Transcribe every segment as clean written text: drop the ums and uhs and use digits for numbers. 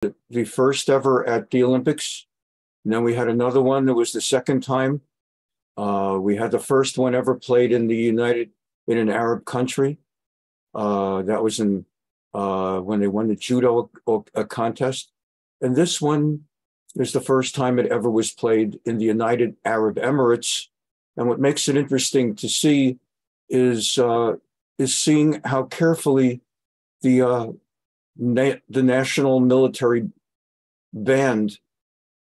the first ever at the Olympics. And then we had another one that was the second time. We had the first one ever played in an Arab country. That was in when they won the judo contest. And this one is the first time it ever was played in the United Arab Emirates. And what makes it interesting to see is seeing how carefully the national military band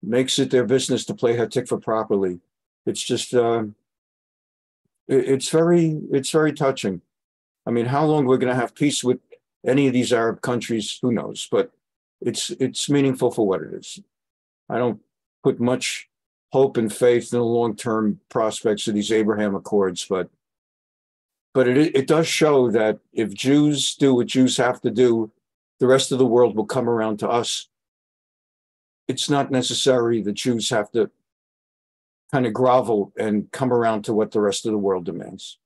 makes it their business to play Hatikva properly. It's just, it's very touching. I mean, how long we're going to have peace with any of these Arab countries, who knows? But it's meaningful for what it is. I don't put much hope and faith in the long-term prospects of these Abraham Accords, but it does show that if Jews do what Jews have to do, the rest of the world will come around to us. It's not necessary that Jews have to kind of grovel and come around to what the rest of the world demands.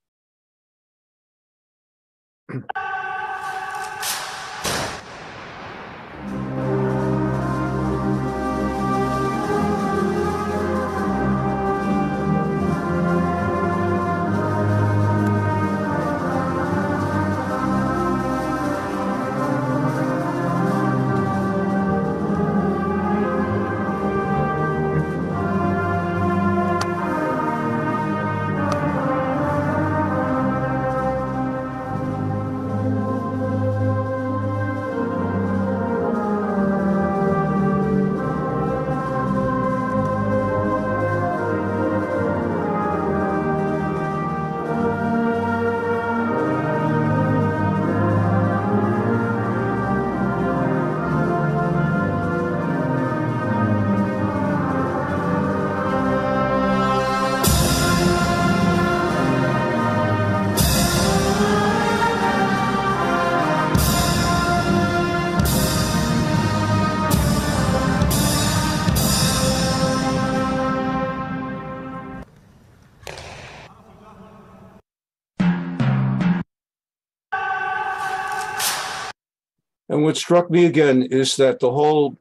And what struck me again is that the whole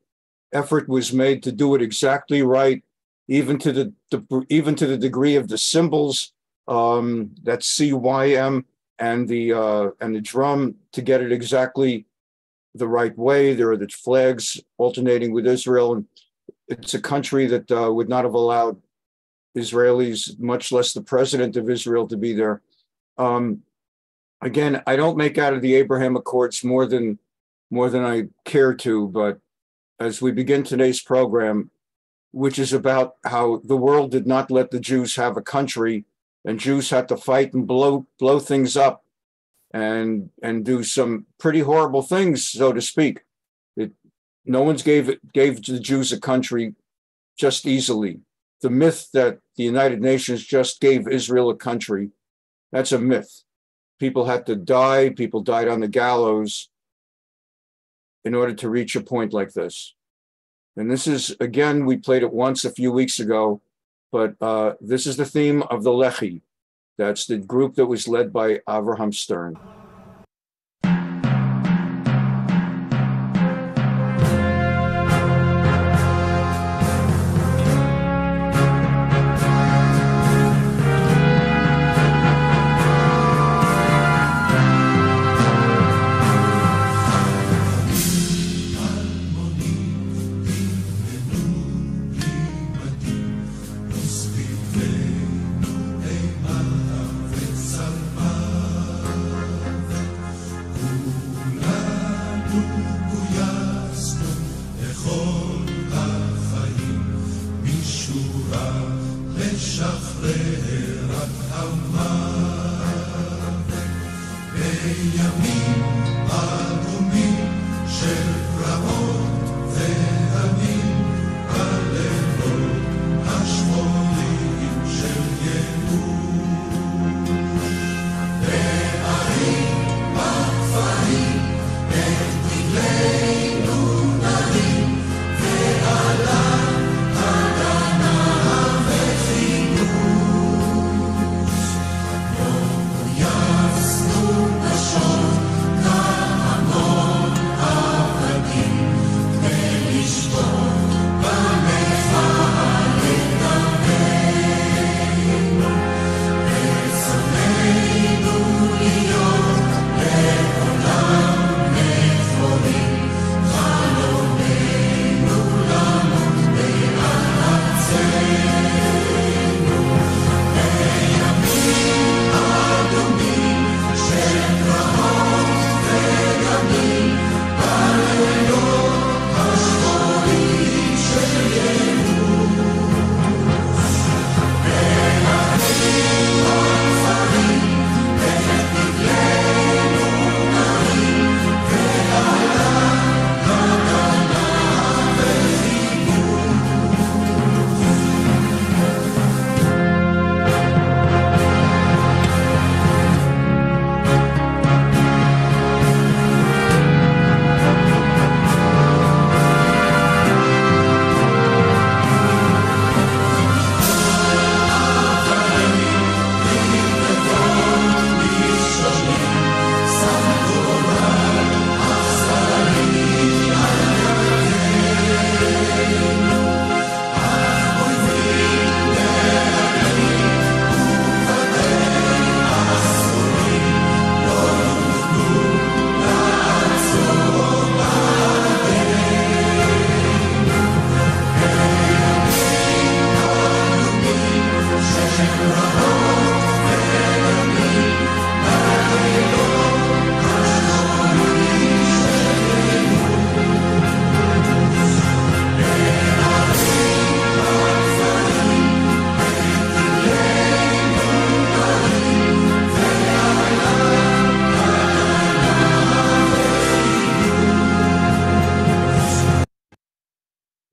effort was made to do it exactly right, even to the degree of the symbols, that CYM and the drum, to get it exactly the right way. There are the flags alternating with Israel, and it's a country that would not have allowed Israelis, much less the president of Israel, to be there. Again, I don't make out of the Abraham Accords more than I care to, but as we begin today's program, which is about how the world did not let the Jews have a country, and Jews had to fight and blow things up and do some pretty horrible things, so to speak. No one's gave the Jews a country just easily. The myth that the United Nations just gave Israel a country, that's a myth. People had to die. People died on the gallows in order to reach a point like this. And this is, again, we played it once a few weeks ago, but this is the theme of the Lechi. That's the group that was led by Avraham Stern.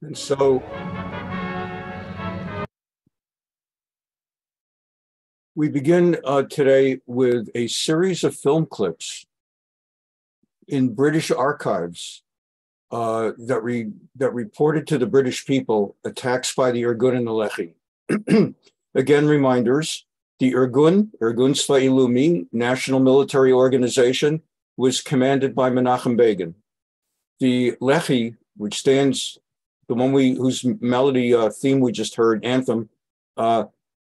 And so we begin today with a series of film clips in British archives that reported to the British people attacks by the Irgun and the Lechi. Again, reminders, the Irgun Tzva'i Leumi, national military organization, was commanded by Menachem Begin. The Lechi, which stands, the one whose melody theme we just heard, anthem,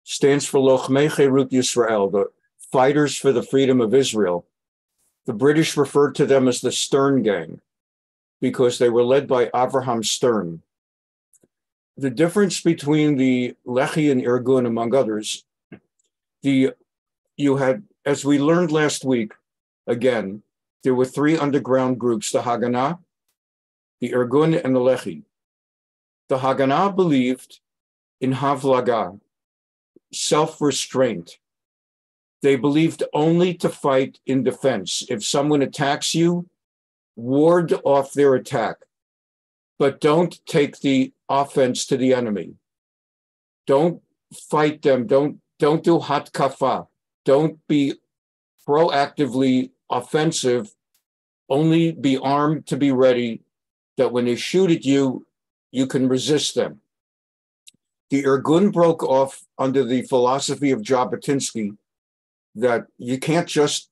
stands for Lochamei Cherut Yisrael, the fighters for the freedom of Israel. The British referred to them as the Stern Gang because they were led by Avraham Stern. The difference between the Lechi and Irgun, among others, you had, as we learned last week, again, there were three underground groups, the Haganah, the Irgun, and the Lechi. The Haganah believed in havlaga, self-restraint. They believed only to fight in defense. If someone attacks you, ward off their attack, but don't take the offense to the enemy. Don't fight them. Don't do hatkafa. Don't be proactively offensive. Only be armed to be ready, that when they shoot at you, you can resist them. The Irgun broke off under the philosophy of Jabotinsky that you can't just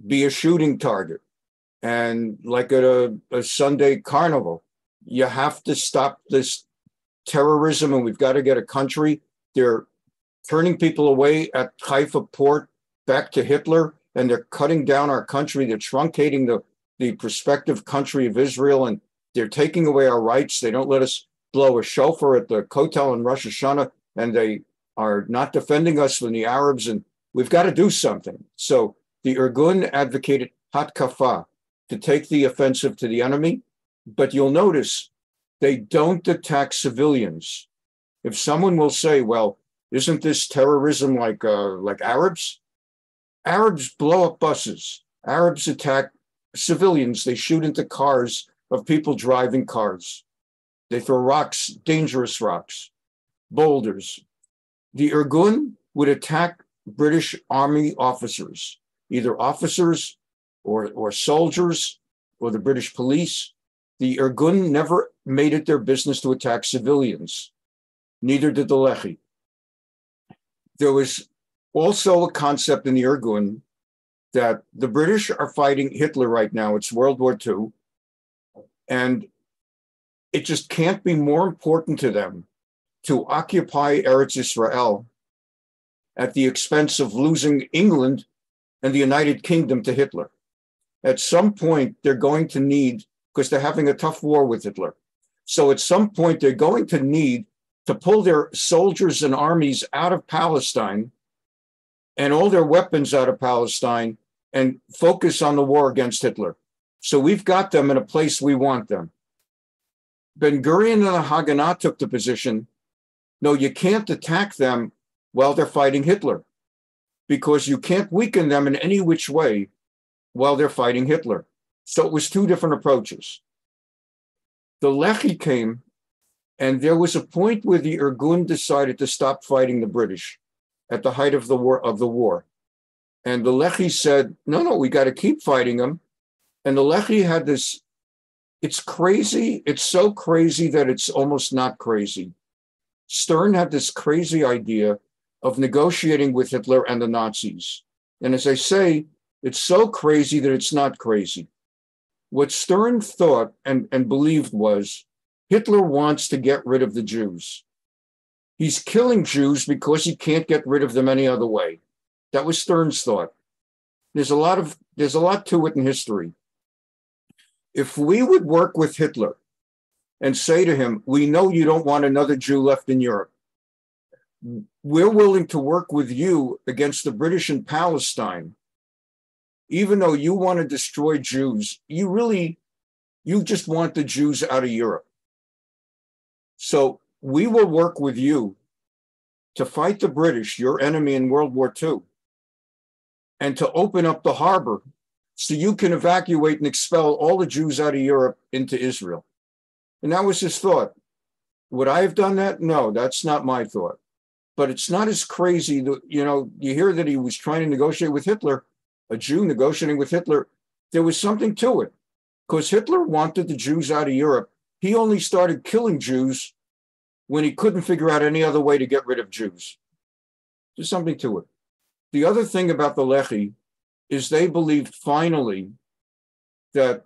be a shooting target. And like at a Sunday carnival, you have to stop this terrorism, and we've got to get a country. They're turning people away at Haifa port back to Hitler, and they're cutting down our country. They're truncating the prospective country of Israel, and they're taking away our rights. They don't let us blow a shofar at the Kotel and Rosh Hashanah, and they are not defending us from the Arabs, and we've got to do something. So the Irgun advocated hatkafa, to take the offensive to the enemy, but you'll notice they don't attack civilians. If someone will say, well, isn't this terrorism like Arabs? Arabs blow up buses. Arabs attack civilians. They shoot into cars of people driving cars. They throw rocks, dangerous rocks, boulders. The Irgun would attack British Army officers, either officers or soldiers or the British police. The Irgun never made it their business to attack civilians. Neither did the Lechi. There was also a concept in the Irgun that the British are fighting Hitler right now. It's World War II. And it just can't be more important to them to occupy Eretz Yisrael at the expense of losing England and the United Kingdom to Hitler. At some point, they're going to need, because they're having a tough war with Hitler. So at some point, they're going to need to pull their soldiers and armies out of Palestine and all their weapons out of Palestine and focus on the war against Hitler. So we've got them in a place we want them. Ben Gurion and the Haganah took the position, no, you can't attack them while they're fighting Hitler, because you can't weaken them in any which way while they're fighting Hitler. So it was two different approaches. The Lechi came, and there was a point where the Irgun decided to stop fighting the British at the height of the war. And the Lechi said, no, we got to keep fighting them. And the Lechi had this, it's crazy. It's so crazy that it's almost not crazy. Stern had this crazy idea of negotiating with Hitler and the Nazis. And as I say, it's so crazy that it's not crazy. What Stern thought and believed was Hitler wants to get rid of the Jews. He's killing Jews because he can't get rid of them any other way. That was Stern's thought. There's a lot to it in history. If we would work with Hitler and say to him, we know you don't want another Jew left in Europe. We're willing to work with you against the British in Palestine. Even though you want to destroy Jews, you just want the Jews out of Europe. So we will work with you to fight the British, your enemy in World War II, and to open up the harbor so you can evacuate and expel all the Jews out of Europe into Israel. And that was his thought. Would I have done that? No, that's not my thought. But it's not as crazy. You hear that he was trying to negotiate with Hitler, a Jew negotiating with Hitler. There was something to it, because Hitler wanted the Jews out of Europe. He only started killing Jews when he couldn't figure out any other way to get rid of Jews. There's something to it. The other thing about the Lechi is they believed finally that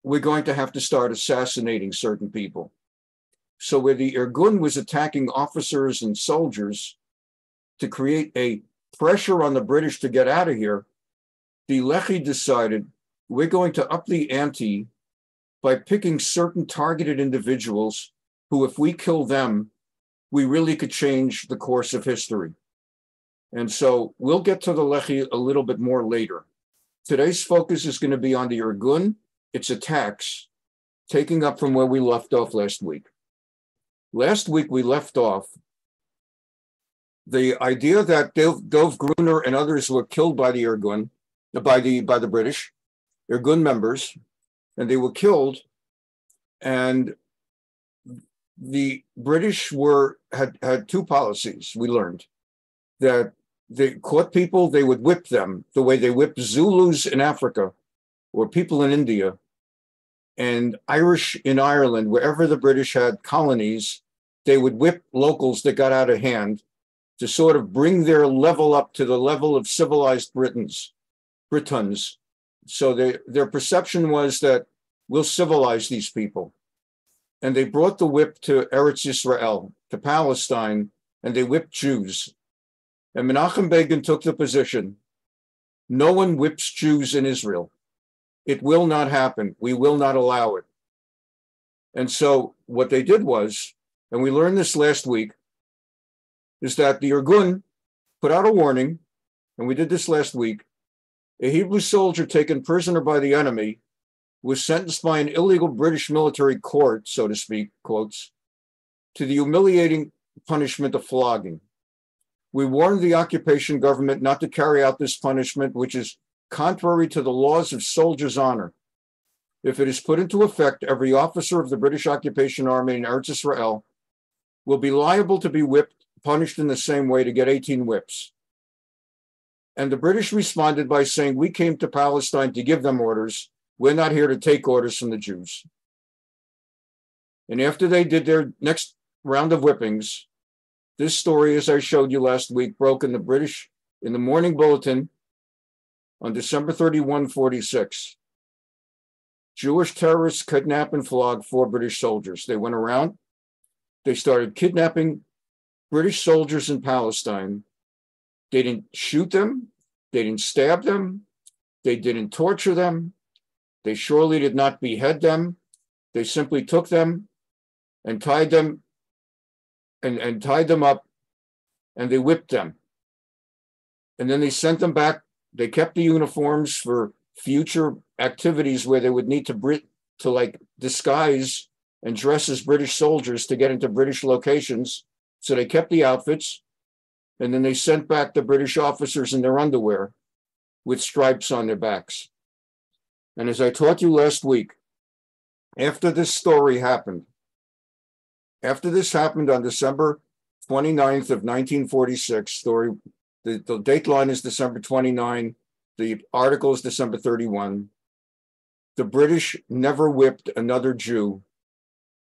we're going to have to start assassinating certain people. So where the Irgun was attacking officers and soldiers to create a pressure on the British to get out of here, the Lechi decided we're going to up the ante by picking certain targeted individuals who, if we kill them, we really could change the course of history. And so we'll get to the Lechi a little bit more later. Today's focus is going to be on the Irgun, its attacks, taking up from where we left off last week. Last week, we left off the idea that Dov Gruner and others were killed by the Irgun, by the British, Irgun members, and they were killed. And the British had two policies. We learned that they caught people, they would whip them the way they whipped Zulus in Africa or people in India. And Irish in Ireland, wherever the British had colonies, they would whip locals that got out of hand to sort of bring their level up to the level of civilized Britons. So their perception was that we'll civilize these people. And they brought the whip to Eretz Yisrael, to Palestine, and they whipped Jews. And Menachem Begin took the position, no one whips Jews in Israel. It will not happen. We will not allow it. And so what they did was, and we learned this last week, is that the Irgun put out a warning, and we did this last week. A Hebrew soldier taken prisoner by the enemy was sentenced by an illegal British military court, so to speak, quotes, to the humiliating punishment of flogging. We warned the occupation government not to carry out this punishment, which is contrary to the laws of soldiers' honor. If it is put into effect, every officer of the British occupation army in Eretz Israel will be liable to be punished in the same way, to get 18 whips. And the British responded by saying, we came to Palestine to give them orders. We're not here to take orders from the Jews. And after they did their next round of whippings, this story, as I showed you last week, broke in the morning bulletin on December 31, 46. Jewish terrorists kidnapped and flogged 4 British soldiers. They went around, they started kidnapping British soldiers in Palestine. They didn't shoot them, they didn't stab them, they didn't torture them, they surely did not behead them. They simply took them and tied them and tied them up, and they whipped them. And then they sent them back. They kept the uniforms for future activities where they would need to like disguise and dress as British soldiers to get into British locations. So they kept the outfits, and then they sent back the British officers in their underwear with stripes on their backs. And as I taught you last week, after this story happened, after this happened on December 29th of 1946, the date line is December 29, the article is December 31, the British never whipped another Jew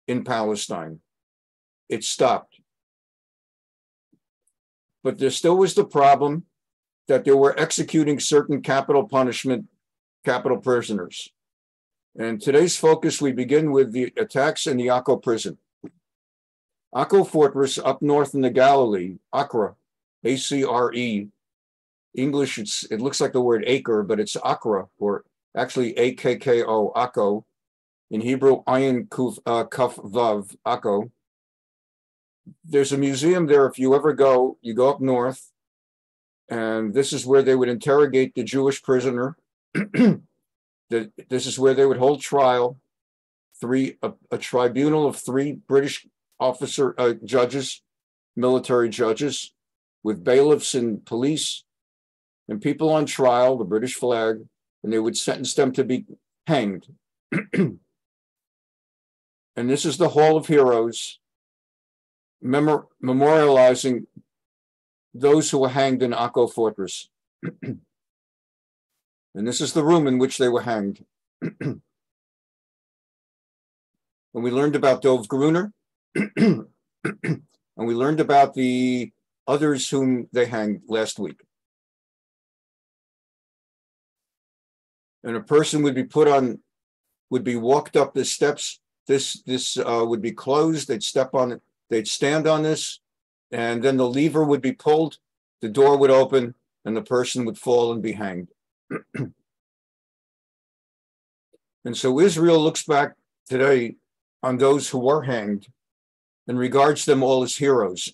in Palestine. It stopped. But there still was the problem that they were executing certain capital prisoners. And today's focus, we begin with the attacks in the Akko prison. Akko Fortress up north in the Galilee, Accra, A-C-R-E. English, it looks like the word acre, but it's Accra, or actually A-K-K-O, Akko. In Hebrew, Ayin Kuf Vav, Akko. There's a museum there. If you ever go, you go up north, and this is where they would interrogate the Jewish prisoner. This is where they would hold trial. A tribunal of 3 British judges, military judges, with bailiffs and police and people on trial, the British flag, and they would sentence them to be hanged. And this is the Hall of Heroes. memorializing those who were hanged in Akko Fortress. And this is the room in which they were hanged. And we learned about Dov Gruner, and we learned about the others whom they hanged last week. And a person would be walked up the steps. This would be closed. They'd step on it. They'd stand on this, and then the lever would be pulled. The door would open, and the person would fall and be hanged. And so Israel looks back today on those who were hanged and regards them all as heroes.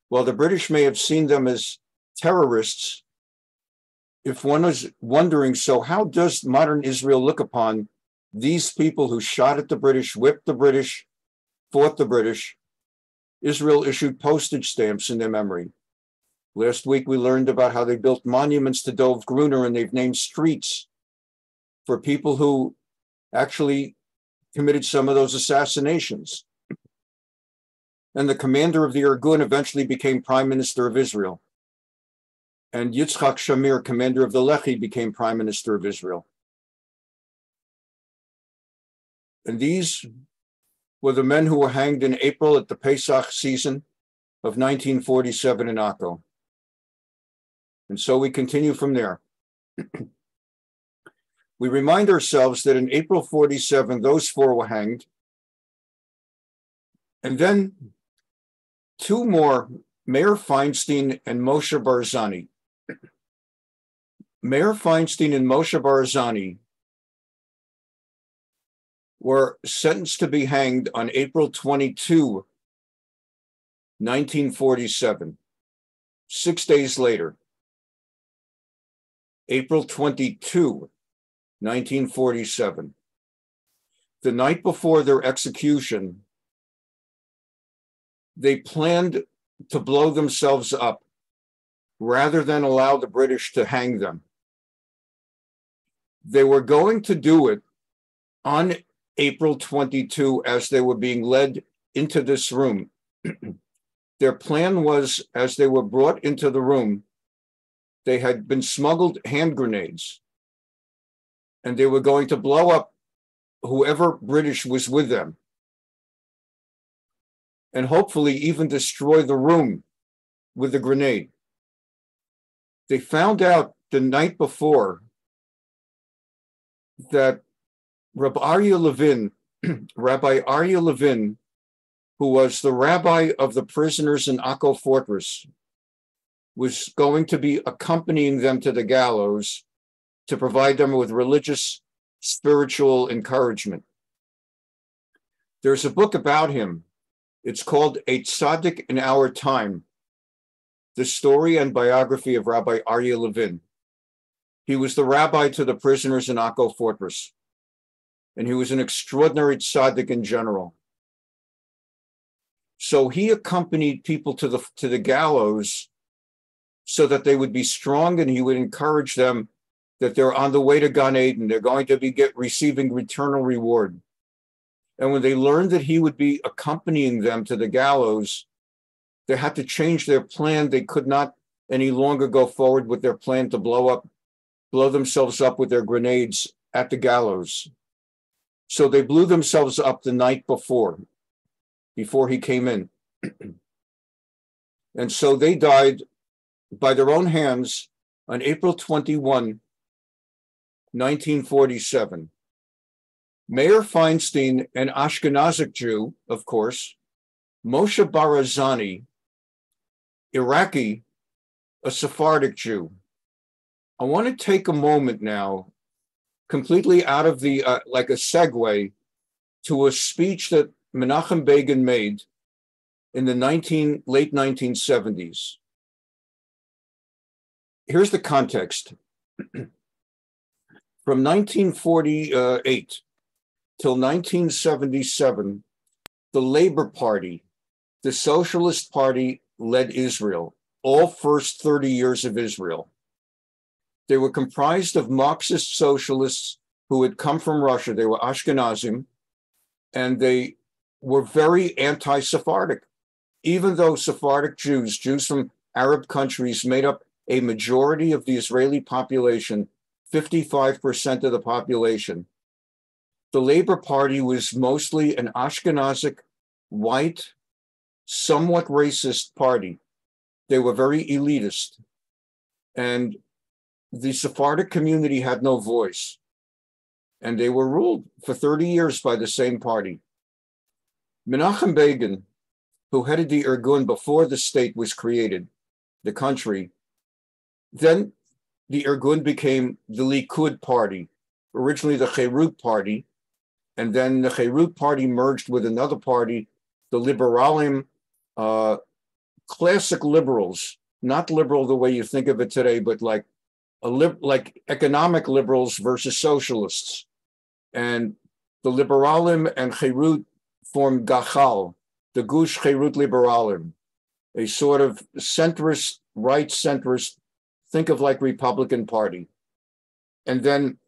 While the British may have seen them as terrorists, if one is wondering, so how does modern Israel look upon these people who shot at the British, whipped the British, fought the British? Israel issued postage stamps in their memory. Last week, we learned about how they built monuments to Dov Gruner, and they've named streets for people who actually committed some of those assassinations. And the commander of the Irgun eventually became prime minister of Israel. And Yitzchak Shamir, commander of the Lechi, became prime minister of Israel. And these were the men who were hanged in April at the Pesach season of 1947 in Akko. And so we continue from there. We remind ourselves that in April 47, those four were hanged. And then two more, Meir Feinstein and Moshe Barzani. Meir Feinstein and Moshe Barzani were sentenced to be hanged on April 22, 1947, 6 days later. April 22, 1947. The night before their execution, they planned to blow themselves up rather than allow the British to hang them. They were going to do it on April 22 as they were being led into this room. Their plan was, as they were brought into the room, they had been smuggled hand grenades, and they were going to blow up whoever British was with them, and hopefully even destroy the room with the grenade. They found out the night before that Rabbi Aryeh Levin, who was the rabbi of the prisoners in Akko Fortress, was going to be accompanying them to the gallows to provide them with religious, spiritual encouragement. There's a book about him. It's called A Tzaddik in Our Time, the story and biography of Rabbi Aryeh Levin. He was the rabbi to the prisoners in Akko Fortress, and he was an extraordinary tzaddik in general. So he accompanied people to the gallows so that they would be strong, and he would encourage them that they're on the way to Gan Eden. They're going to be receiving eternal reward. And when they learned that he would be accompanying them to the gallows, they had to change their plan. They could not any longer go forward with their plan to blow themselves up with their grenades at the gallows. So they blew themselves up the night before he came in. And so they died by their own hands on April 21, 1947. Meir Feinstein, an Ashkenazic Jew, of course, Moshe Barzani, Iraqi, a Sephardic Jew. I want to take a moment now, completely out of the, like a segue, to a speech that Menachem Begin made in the late 1970s. Here's the context. From 1948 till 1977, the Labor Party, the Socialist Party, led Israel, all first 30 years of Israel. They were comprised of Marxist socialists who had come from Russia. They were Ashkenazim, and they were very anti-Sephardic. even though Sephardic Jews, Jews from Arab countries, made up a majority of the Israeli population, 55% of the population, the Labor Party was mostly an Ashkenazic, white, somewhat racist party. They were very elitist. And the Sephardic community had no voice. And they were ruled for 30 years by the same party. Menachem Begin, who headed the Irgun before the state was created, the country, then the Irgun became the Likud party, originally the Cherut party, and then the Cherut party merged with another party, the Liberalim, classic liberals, not liberal the way you think of it today, but like economic liberals versus socialists. And the Liberalim and Cherut formed Gachal, the Gush Cherut Liberalim, a sort of centrist, right centrist, think of like Republican Party. And then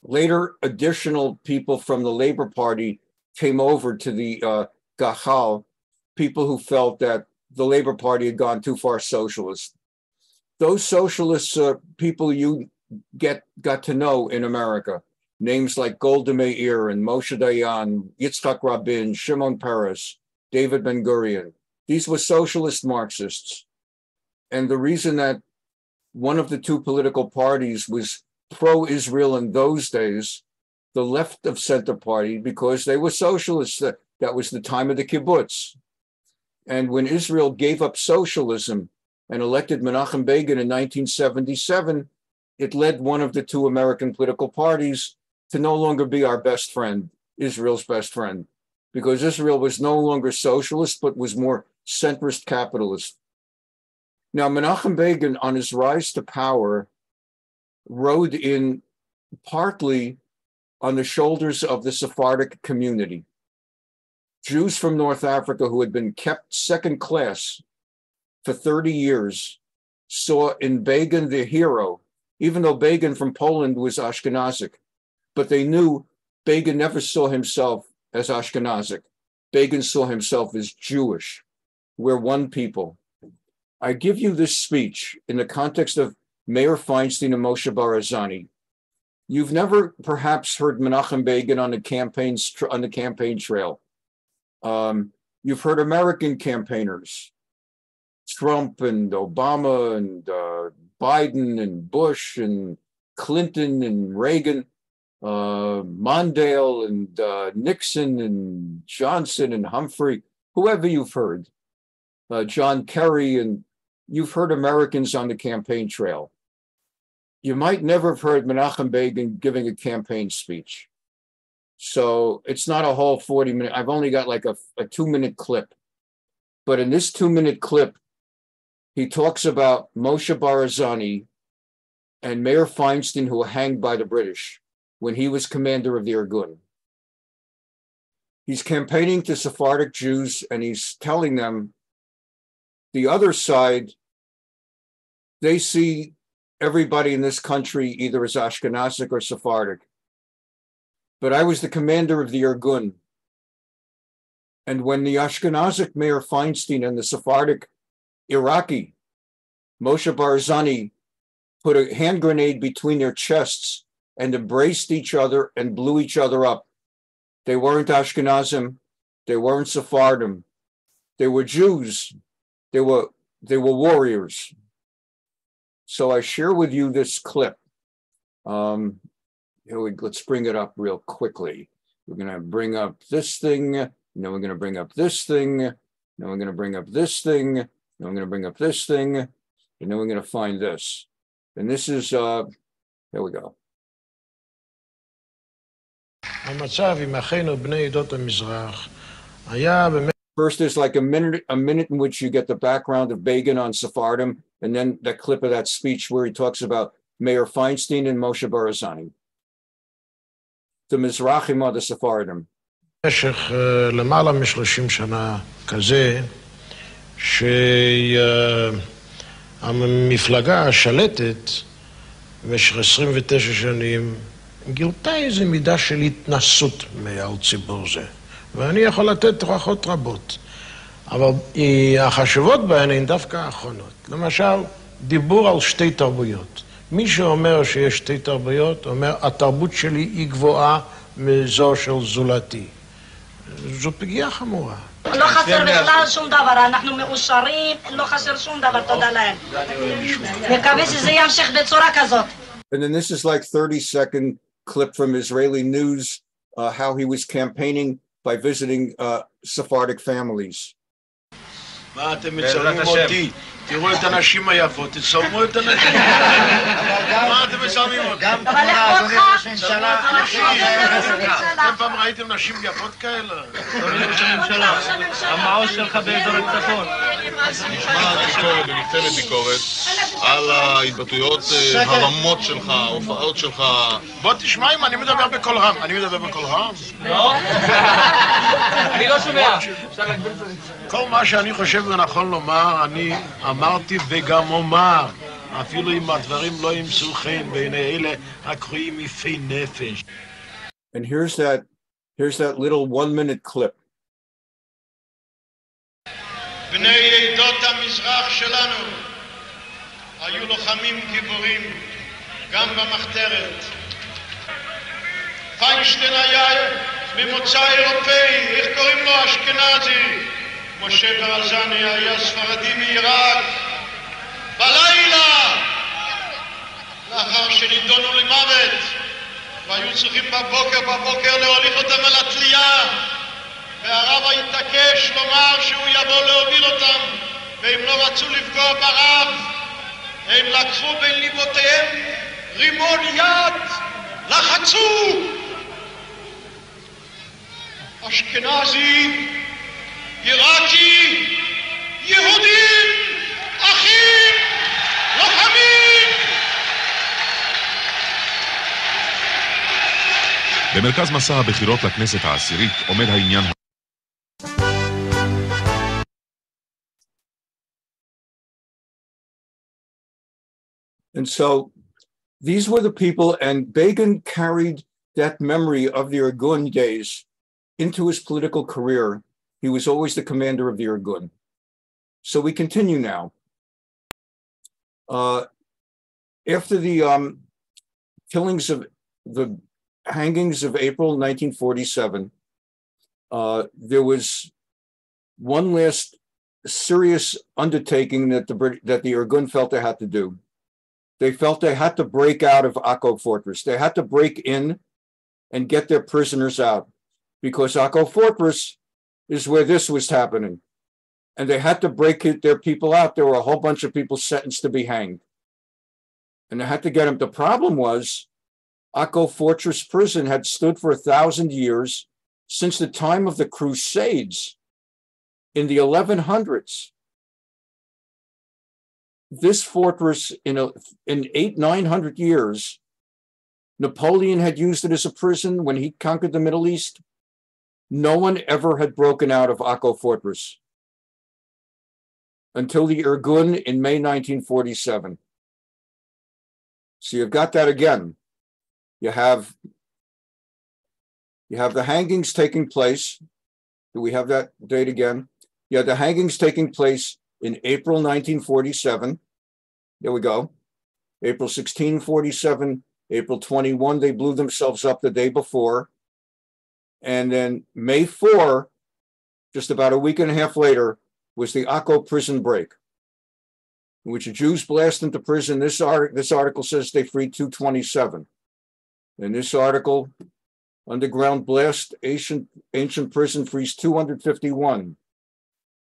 later, additional people from the Labor Party came over to the Gachal, people who felt that the Labor Party had gone too far socialist. Those socialists are people you got to know in America. Names like Golda Meir and Moshe Dayan, Yitzhak Rabin, Shimon Peres, David Ben-Gurion. These were socialist Marxists. And the reason that one of the two political parties was pro-Israel in those days, the left of center party, because they were socialists. That was the time of the kibbutz. And when Israel gave up socialism and elected Menachem Begin in 1977, it led one of the two American political parties to no longer be our best friend, Israel's best friend, because Israel was no longer socialist, but was more centrist capitalist. Now, Menachem Begin, on his rise to power, rode in partly on the shoulders of the Sephardic community. Jews from North Africa who had been kept second class for 30 years saw in Begin the hero, even though Begin from Poland was Ashkenazic. But they knew Begin never saw himself as Ashkenazic. Begin saw himself as Jewish. We're one people. I give you this speech in the context of Mayor Feinstein and Moshe Barazani. You've never perhaps heard Menachem Begin on the campaign trail. You've heard American campaigners, Trump and Obama and Biden and Bush and Clinton and Reagan, Mondale and Nixon and Johnson and Humphrey, whoever you've heard, John Kerry, and you've heard Americans on the campaign trail. You might never have heard Menachem Begin giving a campaign speech. So it's not a whole 40-minute. I've only got like a 2-minute clip. But in this 2-minute clip, he talks about Moshe Barazani and Mayor Feinstein, who were hanged by the British when he was commander of the Irgun. He's campaigning to Sephardic Jews, and he's telling them the other side, they see everybody in this country either as Ashkenazic or Sephardic. But I was the commander of the Irgun. And when the Ashkenazic Mayor Feinstein and the Sephardic Iraqi Moshe Barazani put a hand grenade between their chests and embraced each other and blew each other up, they weren't Ashkenazim, they weren't Sephardim, they were Jews, they were warriors. So I share with you this clip. Let's bring it up real quickly. We're going to bring up this thing, and then we're going to bring up this thing, then we're going to bring up this thing, then we're going to bring up this thing, and then we're going to find this. And this is, here we go. First, there's like a minute in which you get the background of Begin on Sephardim, and then that clip of that speech where he talks about Mayor Feinstein and Moshe Barazani. The Mizrachim are the Sephardim. במשך למעלה מ-30 שנה כזה, שהמפלגה השלטת במשך 29 שנים גילתה איזו מידה של התנסות מעל ציבור זה. ואני יכול לתת הוכחות רבות. אבל החשובות בהן הן דווקא האחרונות. למשל, דיבור על שתי תרבויות. מי שאומר שיש שתי תרבויות, אומר, התרבות שלי היא גבוהה מזו של זולתי. זו פגיעה חמורה. לא חסר בכלל שום דבר, אנחנו מאושרים, לא חסר שום דבר, תודה להם. מקווה שזה ימשיך בצורה כזאת. And then this is like 30-second clip from Israeli news, how he was campaigning by visiting Sephardic families. מה אתם מצלמים אותי? תראו את הנשים היפות, תצלמו את הנשים. מה אתם מצלמים אותי? אבל לכבודך, אתם פעם ראיתם נשים יפות כאלה? אדוני ראש הממשלה, המעוז שלך באזור הצפון. נשמע ביקורת וניתנת ביקורת על ההתבטאויות הרמות שלך, ההופעות שלך. בוא תשמע אם אני מדבר בקול רם. אני מדבר בקול רם? לא. אני לא שומע. כל מה שאני חושב ונכון לומר, אני אמרתי וגם אומר, אפילו אם הדברים לא ימצאו חן בעיני אלה הקרויים יפי נפש. And here's that little 1-minute clip. בני עדות המזרח שלנו היו לוחמים גיבורים גם במחתרת. פיינשטיין היה ממוצא אירופאי, איך קוראים לו? אשכנזי. משה ברזני היה ספרדי מעיראק. בלילה, לאחר שנידונו למוות, והיו צריכים בבוקר להוליך אותם על התלייה, והרב התעקש לומר שהוא יבוא להוביל אותם, והם לא רצו לפגוע ברב, הם לקחו בין ליבותיהם רימון יד, לחצו. אשכנזי, עיראקי, יהודים, אחים, לוחמים. במרכז מסע הבחירות לכנסת העשירית עומד העניין. And so these were the people, and Begin carried that memory of the Irgun days into his political career. He was always the commander of the Irgun. So we continue now. After the killings of the hangings of April 1947, there was one last serious undertaking that the Irgun felt they had to do. They felt they had to break out of Akko Fortress. They had to break in and get their prisoners out, because Akko Fortress is where this was happening. And they had to break their people out. There were a whole bunch of people sentenced to be hanged. And they had to get them. The problem was Akko Fortress prison had stood for 1,000 years since the time of the Crusades in the 1100s. This fortress, in 900 years, Napoleon had used it as a prison when he conquered the Middle East. No one ever had broken out of Akko Fortress until the Irgun in May 1947. So you've got that again. You have the hangings taking place. Do we have that date again? Yeah, the hangings taking place in April 1947. There we go. April 16, 47. April 21, they blew themselves up the day before. And then May 4, just about a week and a half later, was the Akko prison break, in which the Jews blast into prison. This article says they freed 227. In this article, underground blast, ancient prison frees 251.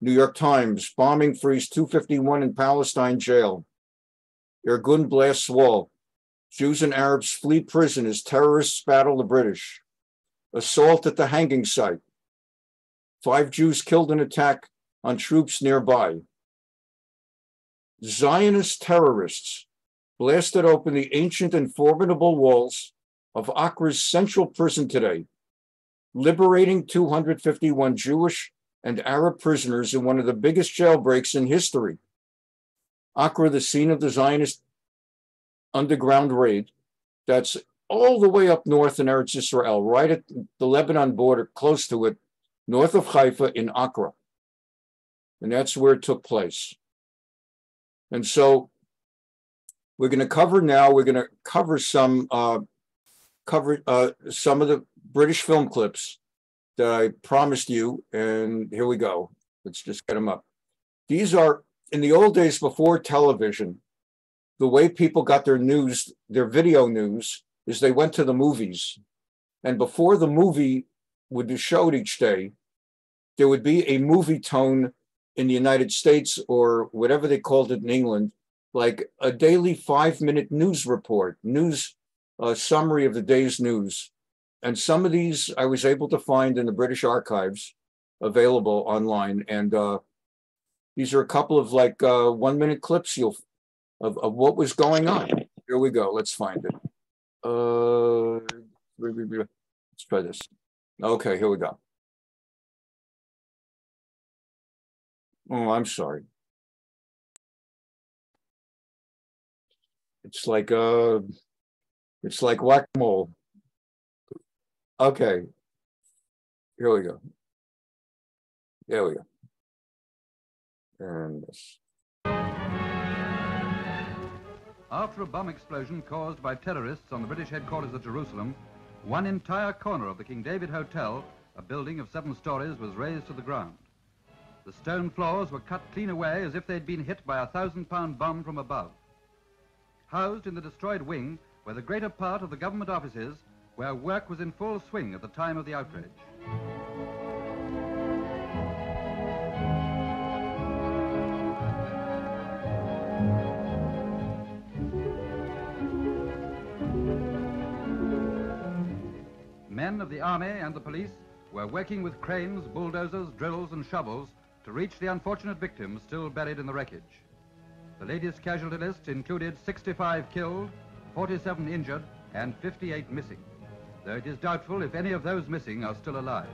New York Times, bombing frees 251 in Palestine jail. Irgun blasts wall. Jews and Arabs flee prison as terrorists battle the British. Assault at the hanging site. 5 Jews killed in attack on troops nearby. Zionist terrorists blasted open the ancient and formidable walls of Accra's central prison today, liberating 251 Jewish and Arab prisoners in one of the biggest jailbreaks in history. Accra, the scene of the Zionist underground raid, that's all the way up north in Eretz Yisrael, right at the Lebanon border, close to it, north of Haifa in Accra. And that's where it took place. And so we're going to cover now, we're going to cover some of the British film clips that I promised you. And here we go. Let's just get them up. These are, in the old days before television, the way people got their news, their video news, is they went to the movies. And before the movie would be showed each day, there would be a movie tone in the United States, or whatever they called it in England, like a daily 5-minute news report, summary of the day's news. And some of these I was able to find in the British archives available online. And these are a couple of like 1-minute clips of what was going on. Here we go. Let's find it. Let's try this. Okay, here we go. Oh, I'm sorry. It's like whack-a-mole. Okay. Here we go. There we go. And this. After a bomb explosion caused by terrorists on the British headquarters at Jerusalem, one entire corner of the King David Hotel, a building of 7 stories, was razed to the ground. The stone floors were cut clean away as if they'd been hit by a 1,000-pound bomb from above. Housed in the destroyed wing were the greater part of the government offices where work was in full swing at the time of the outrage. Men of the army and the police were working with cranes, bulldozers, drills and shovels to reach the unfortunate victims still buried in the wreckage. The latest casualty list included 65 killed, 47 injured, and 58 missing, though it is doubtful if any of those missing are still alive.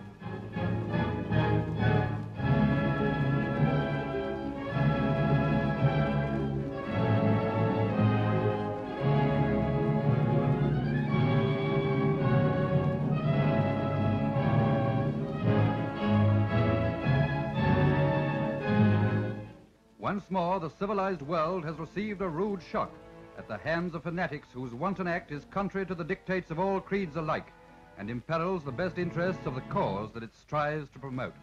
Once more, the civilized world has received a rude shock at the hands of fanatics whose wanton act is contrary to the dictates of all creeds alike and imperils the best interests of the cause that it strives to promote.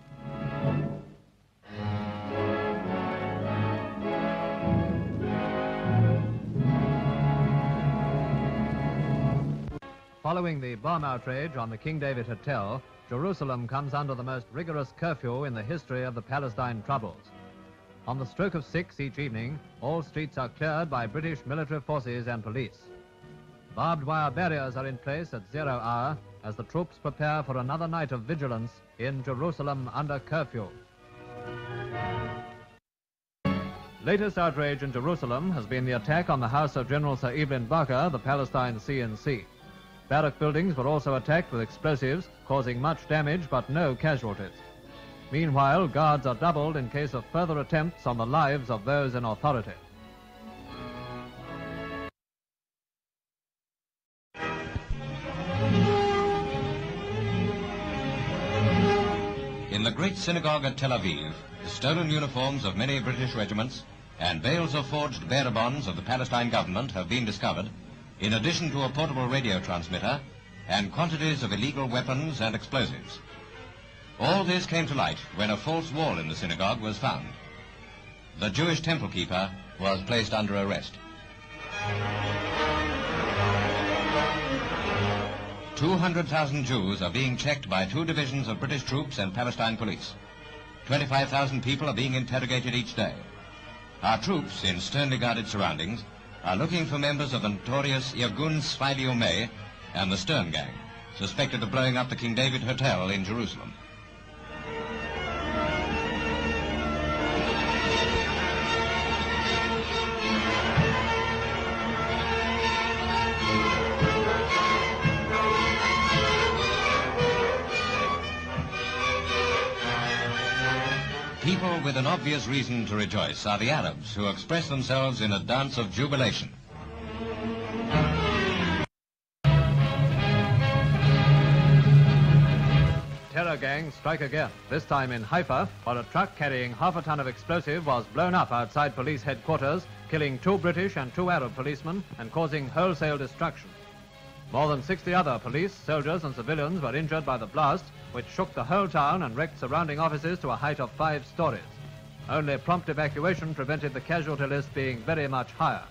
Following the bomb outrage on the King David Hotel, Jerusalem comes under the most rigorous curfew in the history of the Palestine troubles. On the stroke of 6 each evening, all streets are cleared by British military forces and police. Barbed wire barriers are in place at 0 hour as the troops prepare for another night of vigilance in Jerusalem under curfew. Latest outrage in Jerusalem has been the attack on the house of General Sir Evelyn Barker, the Palestine CNC. Barrack buildings were also attacked with explosives, causing much damage but no casualties. Meanwhile, guards are doubled in case of further attempts on the lives of those in authority. In the great synagogue at Tel Aviv, the stolen uniforms of many British regiments and bales of forged bearer bonds of the Palestine government have been discovered, in addition to a portable radio transmitter and quantities of illegal weapons and explosives. All this came to light when a false wall in the synagogue was found. The Jewish temple keeper was placed under arrest. 200,000 Jews are being checked by 2 divisions of British troops and Palestine police. 25,000 people are being interrogated each day. Our troops, in sternly guarded surroundings, are looking for members of the notorious Irgun Tzva'i Leumi and the Stern Gang, suspected of blowing up the King David Hotel in Jerusalem. People with an obvious reason to rejoice are the Arabs, who express themselves in a dance of jubilation. Terror gangs gangs strike again, this time in Haifa, where a truck carrying half a ton of explosive was blown up outside police headquarters, killing 2 British and 2 Arab policemen and causing wholesale destruction. More than 60 other police, soldiers and civilians were injured by the blast, which shook the whole town and wrecked surrounding offices to a height of 5 stories. Only prompt evacuation prevented the casualty list being very much higher.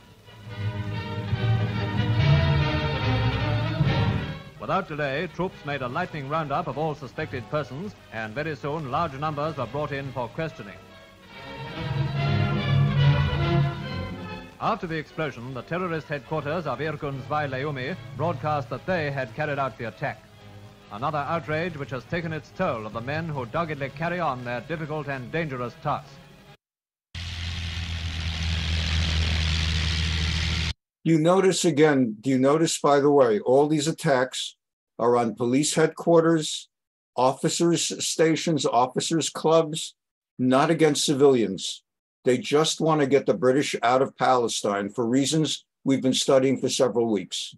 Without delay, troops made a lightning roundup of all suspected persons, and very soon large numbers were brought in for questioning. After the explosion, the terrorist headquarters of Irgun Tzva'i Leumi broadcast that they had carried out the attack. Another outrage which has taken its toll of the men who doggedly carry on their difficult and dangerous task. Do you notice, by the way, all these attacks are on police headquarters, officers' stations, officers' clubs, not against civilians. They just want to get the British out of Palestine for reasons we've been studying for several weeks.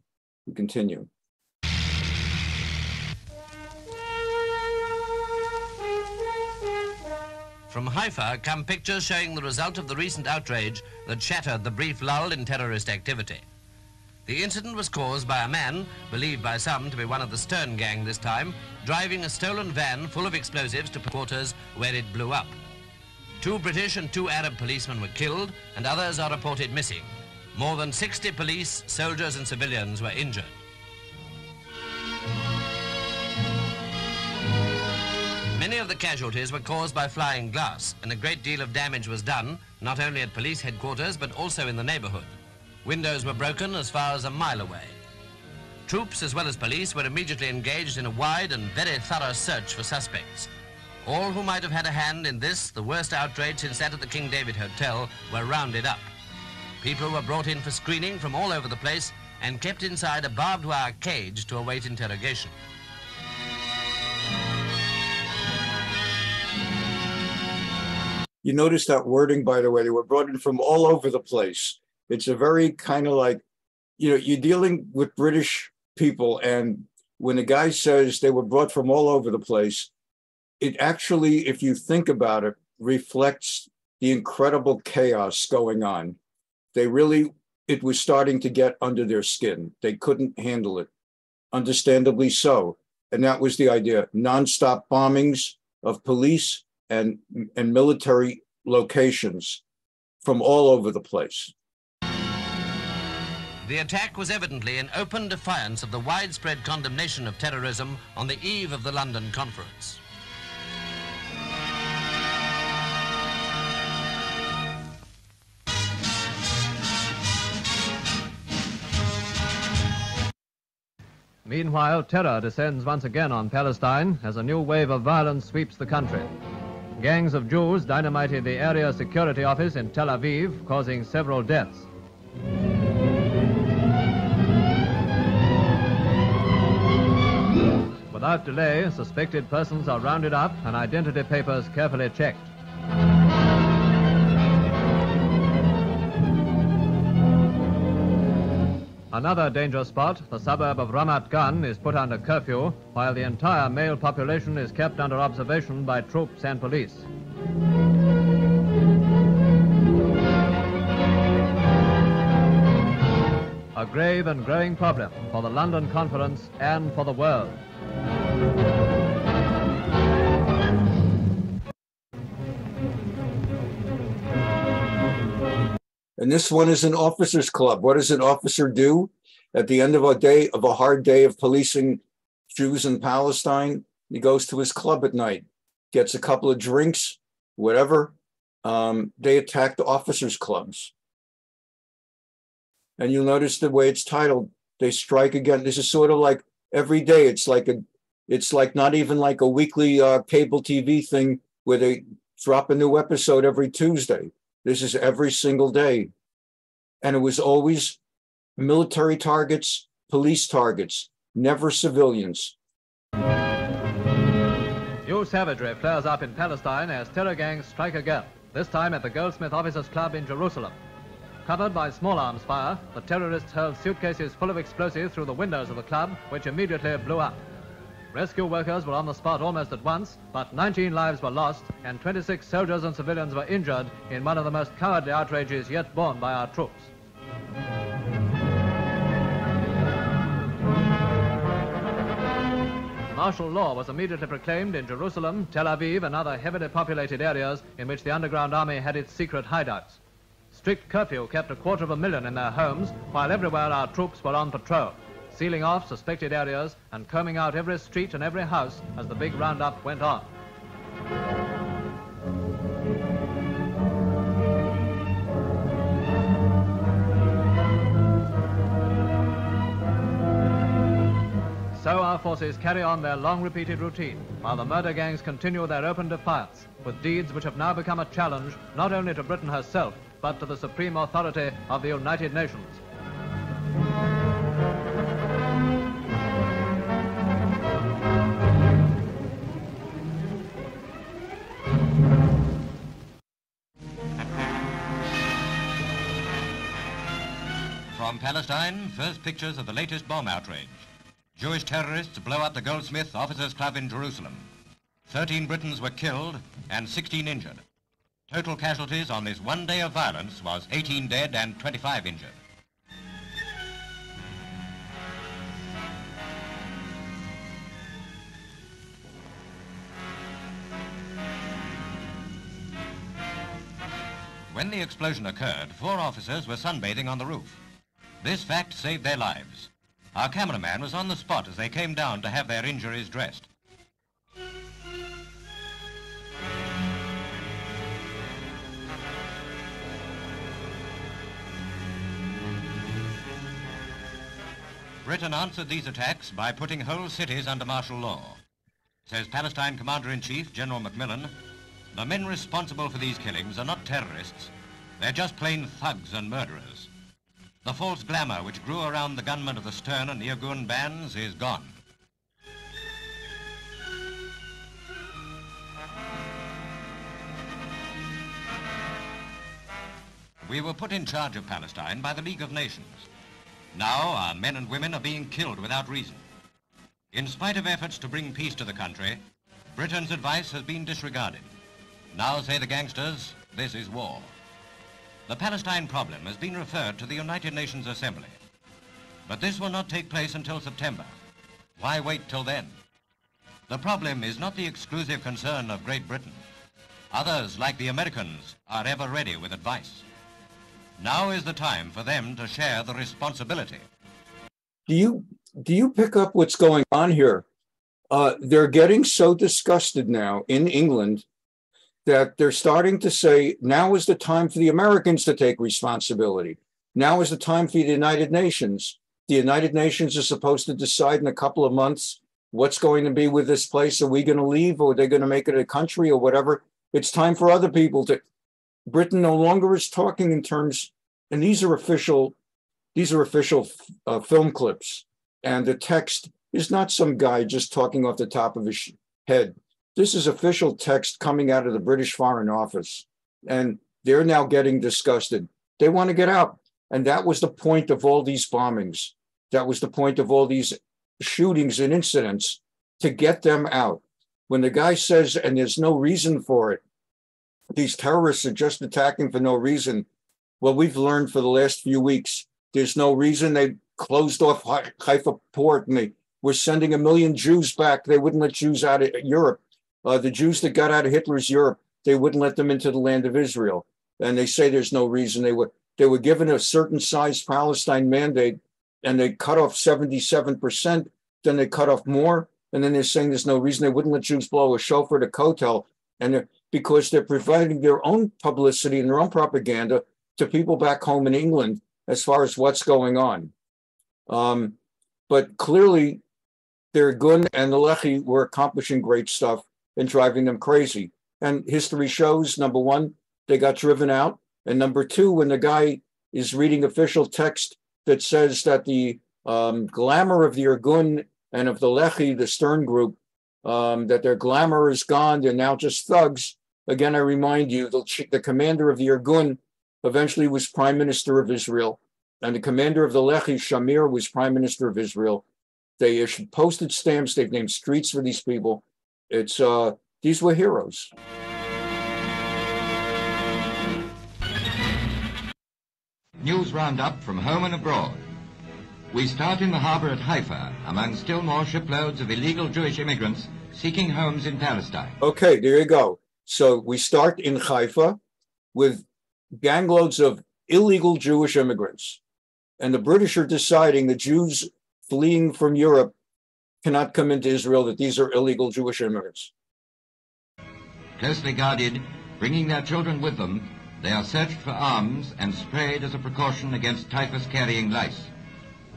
We continue. From Haifa come pictures showing the result of the recent outrage that shattered the brief lull in terrorist activity. The incident was caused by a man, believed by some to be one of the Stern gang this time, driving a stolen van full of explosives to headquarters where it blew up. 2 British and 2 Arab policemen were killed and others are reported missing. More than 60 police, soldiers and civilians were injured. Many of the casualties were caused by flying glass, and a great deal of damage was done, not only at police headquarters, but also in the neighborhood. Windows were broken as far as a mile away. Troops as well as police were immediately engaged in a wide and very thorough search for suspects. All who might have had a hand in this, the worst outrage since that at the King David Hotel, were rounded up. People were brought in for screening from all over the place and kept inside a barbed wire cage to await interrogation. You notice that wording, by the way, they were brought in from all over the place. It's a very kind of like, you're dealing with British people, and when a guy says they were brought from all over the place, it actually, if you think about it, reflects the incredible chaos going on. It was starting to get under their skin. They couldn't handle it, understandably so. And that was the idea, nonstop bombings of police and military locations from all over the place. The attack was evidently in open defiance of the widespread condemnation of terrorism on the eve of the London conference. Meanwhile, terror descends once again on Palestine as a new wave of violence sweeps the country. Gangs of Jews dynamited the area security office in Tel Aviv, causing several deaths. Without delay, suspected persons are rounded up and identity papers carefully checked. Another danger spot, the suburb of Ramat Gan, is put under curfew, while the entire male population is kept under observation by troops and police. A grave and growing problem for the London Conference and for the world. And this one is an officer's club. What does an officer do at the end of a hard day of policing Jews in Palestine? He goes to his club at night, gets a couple of drinks, whatever. They attack the officers' clubs. And you'll notice the way it's titled, they strike again. This is sort of like every day. It's like not even like a weekly cable TV thing where they drop a new episode every Tuesday. This is every single day. And it was always military targets, police targets, never civilians. New savagery flares up in Palestine as terror gangs strike again, this time at the Goldsmith Officers Club in Jerusalem. Covered by small arms fire, the terrorists hurled suitcases full of explosives through the windows of the club, which immediately blew up. Rescue workers were on the spot almost at once, but 19 lives were lost and 26 soldiers and civilians were injured in one of the most cowardly outrages yet borne by our troops. Martial law was immediately proclaimed in Jerusalem, Tel Aviv and other heavily populated areas in which the underground army had its secret hideouts. Strict curfew kept 250,000 in their homes, while everywhere our troops were on patrol, sealing off suspected areas and combing out every street and every house as the big roundup went on. So our forces carry on their long-repeated routine, while the murder gangs continue their open defiance, with deeds which have now become a challenge not only to Britain herself, but to the supreme authority of the United Nations. From Palestine, first pictures of the latest bomb outrage. Jewish terrorists blow up the Goldsmith Officers Club in Jerusalem. 13 Britons were killed and 16 injured. Total casualties on this one day of violence was 18 dead and 25 injured. When the explosion occurred, 4 officers were sunbathing on the roof. This fact saved their lives. Our cameraman was on the spot as they came down to have their injuries dressed. Britain answered these attacks by putting whole cities under martial law. Says Palestine Commander-in-Chief General Macmillan, the men responsible for these killings are not terrorists. They're just plain thugs and murderers. The false glamour which grew around the gunmen of the Stern and Irgun bands is gone. We were put in charge of Palestine by the League of Nations. Now our men and women are being killed without reason. In spite of efforts to bring peace to the country, Britain's advice has been disregarded. Now, say the gangsters, this is war. The Palestine problem has been referred to the United Nations Assembly. But this will not take place until September. Why wait till then? The problem is not the exclusive concern of Great Britain. Others, like the Americans, are ever ready with advice. Now is the time for them to share the responsibility. Do you pick up what's going on here? They're getting so disgusted now in England that they're starting to say, now is the time for the Americans to take responsibility. Now is the time for the United Nations. The United Nations is supposed to decide in a couple of months what's going to be with this place. Are we going to leave, or are they going to make it a country, or whatever? It's time for other people to. Britain no longer is talking in terms, and these are official film clips, and the text is not some guy just talking off the top of his head. This is official text coming out of the British Foreign Office, and they're now getting disgusted. They want to get out. And that was the point of all these bombings. That was the point of all these shootings and incidents, to get them out. When the guy says, and there's no reason for it, these terrorists are just attacking for no reason. Well, we've learned for the last few weeks, there's no reason. They closed off Haifa port, and they were sending 1 million Jews back. They wouldn't let Jews out of Europe. The Jews that got out of Hitler's Europe, they wouldn't let them into the land of Israel. And they say there's no reason. They were given a certain size Palestine mandate, and they cut off 77%. Then they cut off more. And then they're saying there's no reason. They wouldn't let Jews blow a shofar to Kotel. And because they're providing their own publicity and their own propaganda to people back home in England as far as what's going on. But clearly, their Irgun and the Lechi were accomplishing great stuff and driving them crazy. And history shows, number one, they got driven out. And number two, when the guy is reading official text that says that the glamour of the Irgun and of the Lechi, the Stern group, that their glamour is gone, they're now just thugs. Again, I remind you, the commander of the Irgun eventually was Prime Minister of Israel, and the commander of the Lechi, Shamir, was Prime Minister of Israel. They issued postage stamps. They've named streets for these people. It's these were heroes. News roundup from home and abroad. We start in the harbor at Haifa, among still more shiploads of illegal Jewish immigrants seeking homes in Palestine. Okay, there you go. So we start in Haifa with gangloads of illegal Jewish immigrants. And the British are deciding the Jews fleeing from Europe cannot come into Israel, that these are illegal Jewish immigrants. Closely guarded, bringing their children with them, they are searched for arms and sprayed as a precaution against typhus-carrying lice.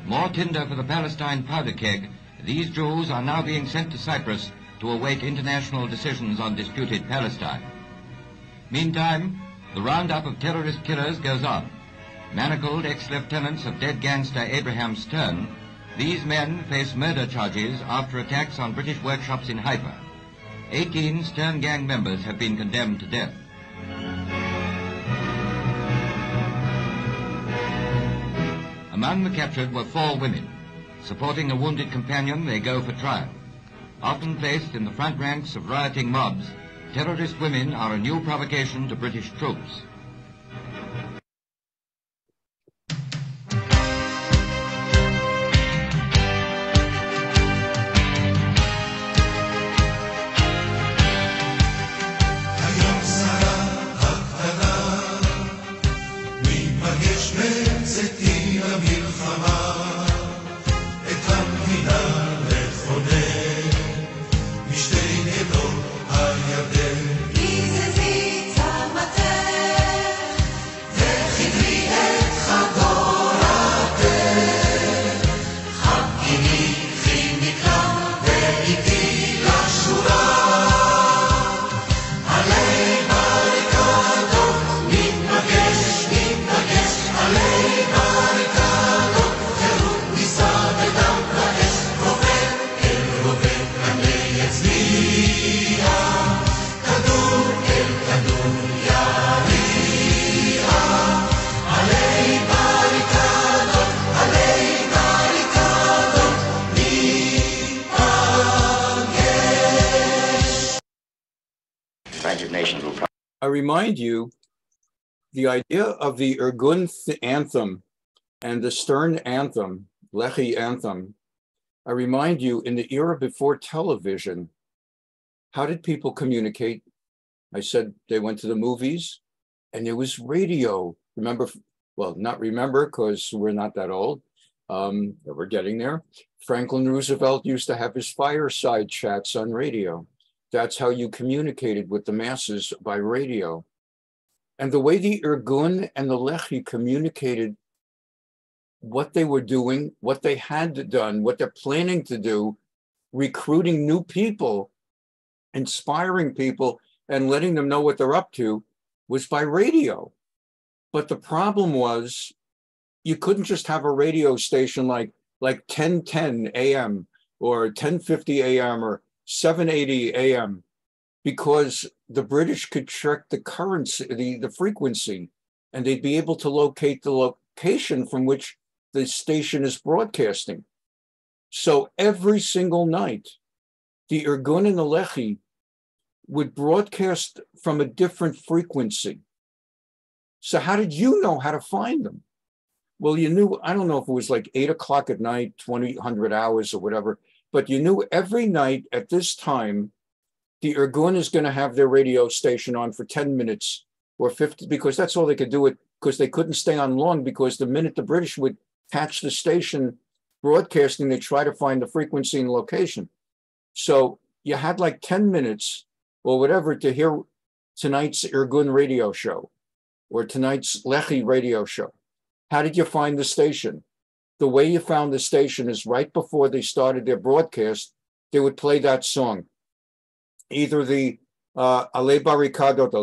More tinder for the Palestine powder keg, these Jews are now being sent to Cyprus to await international decisions on disputed Palestine. Meantime, the roundup of terrorist killers goes on. Manacled ex-lieutenants of dead gangster Abraham Stern, these men face murder charges after attacks on British workshops in Haifa. 18 Stern gang members have been condemned to death. Among the captured were 4 women. Supporting a wounded companion, they go for trial. Often placed in the front ranks of rioting mobs, terrorist women are a new provocation to British troops. I remind you, the idea of the Irgun anthem and the Stern anthem, Lechi anthem, I remind you, in the era before television, how did people communicate? I said they went to the movies and there was radio. Remember, well, not remember because we're not that old, but we're getting there. Franklin Roosevelt used to have his fireside chats on radio. That's how you communicated with the masses, by radio. And the way the Irgun and the Lechi communicated what they were doing, what they had done, what they're planning to do, recruiting new people, inspiring people, and letting them know what they're up to, was by radio. But the problem was, you couldn't just have a radio station like 1010 AM or 1050 AM or 780 AM, because the British could check the currency, the frequency, and they'd be able to locate the location from which the station is broadcasting. So every single night, the Irgun and the Lechi would broadcast from a different frequency. So how did you know how to find them? Well, you knew, I don't know if it was like 8 o'clock at night, 2000 hours or whatever, but you knew every night at this time, the Irgun is going to have their radio station on for 10 minutes or 50, because that's all they could do it, because they couldn't stay on long, because the minute the British would catch the station broadcasting, they try to find the frequency and location. So you had like 10 minutes or whatever to hear tonight's Irgun radio show or tonight's Lechi radio show. How did you find the station? The way you found the station is right before they started their broadcast, they would play that song. Either the Ale Barricadot,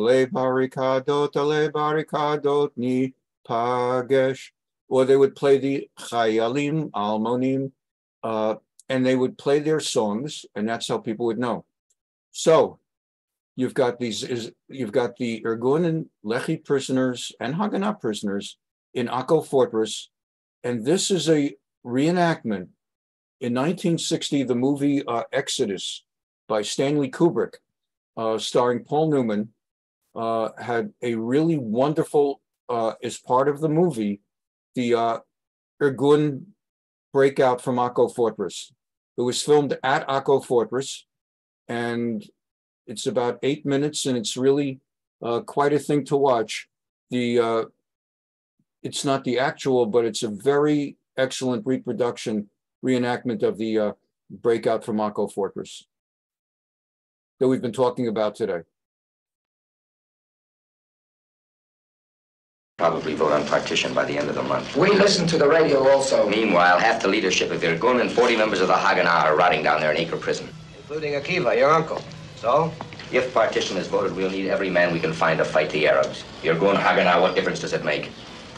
Ni Pagesh, or they would play the Chayalim, Almonim, and they would play their songs, and that's how people would know. So you've got the Irgun and Lechi prisoners and Haganah prisoners in Akko Fortress, and this is a reenactment In 1960, the movie Exodus by Stanley Kubrick, starring Paul Newman, had a really wonderful, as part of the movie, the Irgun breakout from Akko Fortress. It was filmed at Akko Fortress, and it's about 8 minutes, and it's really quite a thing to watch. It's not the actual, but it's a very excellent reenactment of the breakout from Akko Fortress that we've been talking about today. Probably vote on partition by the end of the month. We listen to the radio also. Meanwhile, half the leadership of Irgun and 40 members of the Haganah are rotting down there in Acre prison. Including Akiva, your uncle. So? If partition is voted, we'll need every man we can find to fight the Arabs. Irgun, Haganah, what difference does it make?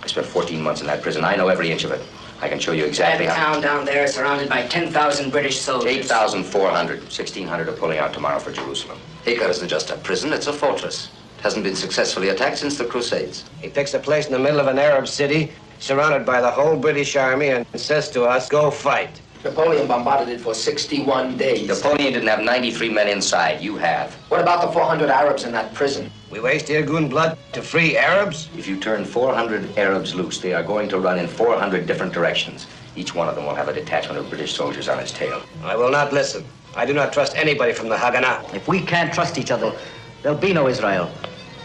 I spent 14 months in that prison. I know every inch of it. I can show you exactly how... That town down there is surrounded by 10,000 British soldiers. 8,400. 1,600 are pulling out tomorrow for Jerusalem. Acre isn't just a prison, it's a fortress. It hasn't been successfully attacked since the Crusades. He picks a place in the middle of an Arab city, surrounded by the whole British army, and says to us, go fight. Napoleon bombarded it for 61 days. Napoleon didn't have 93 men inside. You have. What about the 400 Arabs in that prison? We waste Irgun blood to free Arabs? If you turn 400 Arabs loose, they are going to run in 400 different directions. Each one of them will have a detachment of British soldiers on his tail. I will not listen. I do not trust anybody from the Haganah. If we can't trust each other, there'll be no Israel,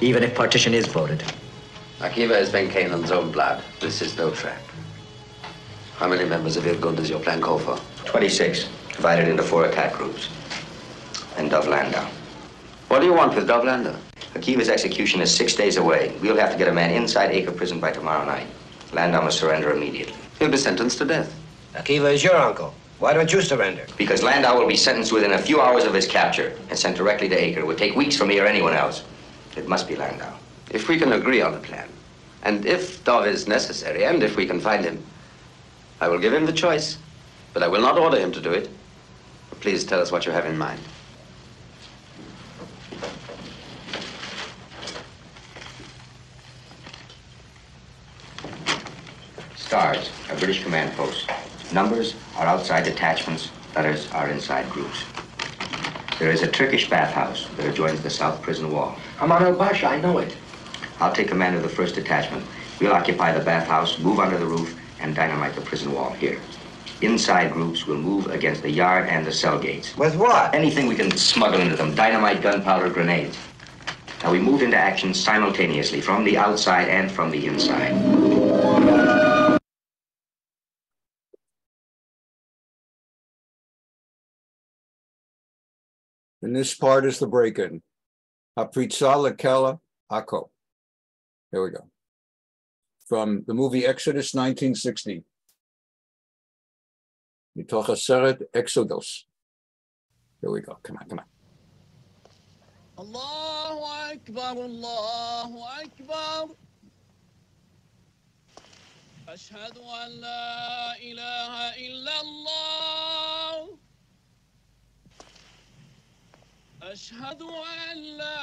even if partition is voted. Akiva has been Canaan's own blood. This is no trap. How many members of Irgun does your plan call for? 26, divided into 4 attack groups. And Dov Landau. What do you want with Dov Landau? Akiva's execution is 6 days away. We'll have to get a man inside Acre prison by tomorrow night. Landau must surrender immediately. He'll be sentenced to death. Akiva is your uncle. Why don't you surrender? Because Landau will be sentenced within a few hours of his capture and sent directly to Acre. It would take weeks for me or anyone else. It must be Landau. If we can agree on a plan, and if Dov is necessary, and if we can find him, I will give him the choice, but I will not order him to do it. Please tell us what you have in mind. Stars are British command posts. Numbers are outside detachments. Letters are inside groups. There is a Turkish bathhouse that adjoins the south prison wall. Amar al-Basha, I know it. I'll take command of the 1st detachment. We'll occupy the bathhouse, move under the roof, and dynamite the prison wall here. Inside groups will move against the yard and the cell gates. With what? Anything we can smuggle into them. Dynamite, gunpowder, grenades. Now we move into action simultaneously from the outside and from the inside. And this part is the break-in. Hapritza lekela Akko. Here we go. From the movie Exodus 1960. Mitoch haseret Exodus. Here we go. Come on. Allahu Akbar, Allahu Akbar. Ashhadu an la ilaha illallah. Ashhadu an la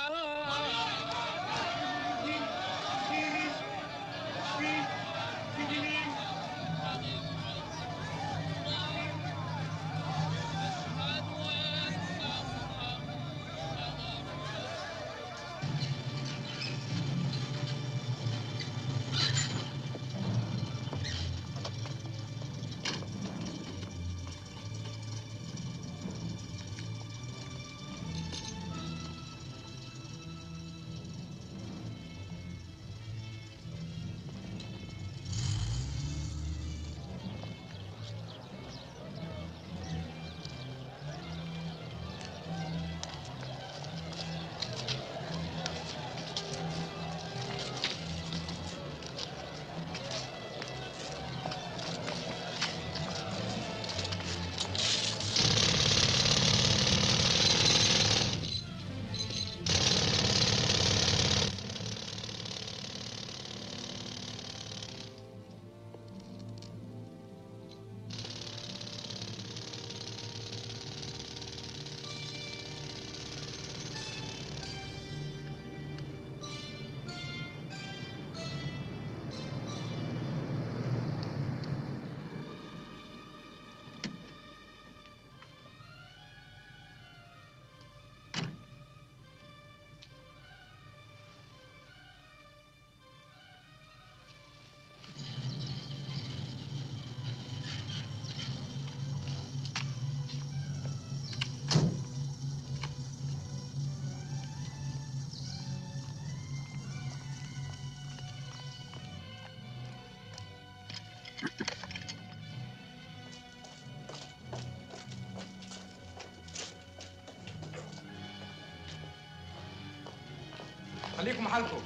محلكم.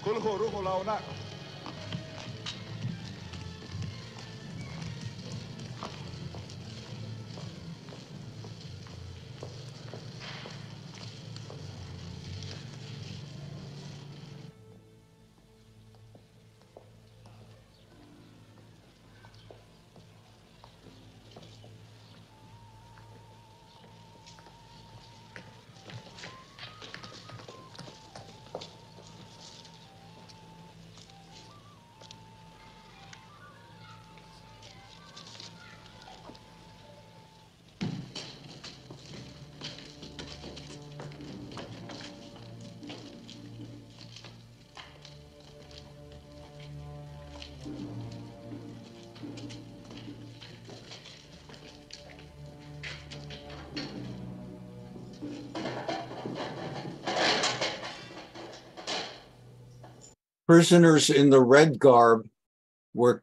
كلكم روحوا لهناك. Prisoners in the red garb were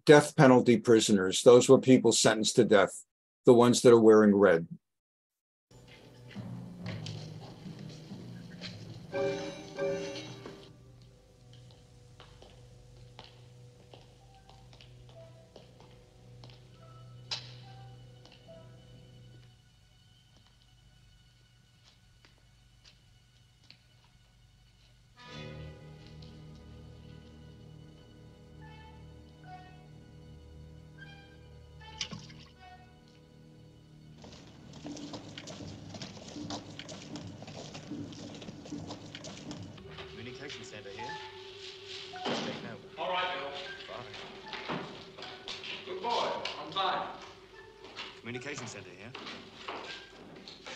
death penalty prisoners. Those were people sentenced to death, the ones that are wearing red. Communication center here. Taking over. All right, Bill. Fine. Good boy. On time. Communication center here.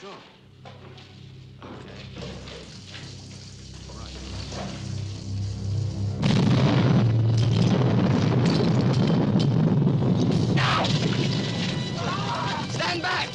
Sure. Okay. All right. Now! Stand back!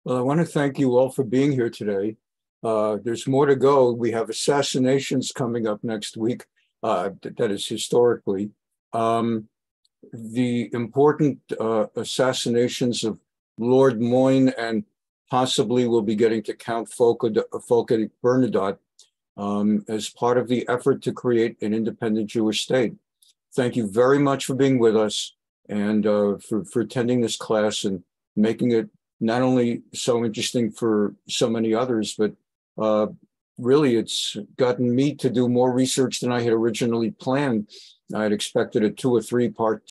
Well, I want to thank you all for being here today. There's more to go. We have assassinations coming up next week. That is historically. The important assassinations of Lord Moyne, and possibly we'll be getting to Count Folke Bernadotte as part of the effort to create an independent Jewish state. Thank you very much for being with us and for attending this class and making it not only so interesting for so many others, but really it's gotten me to do more research than I had originally planned. I had expected a 2 or 3 part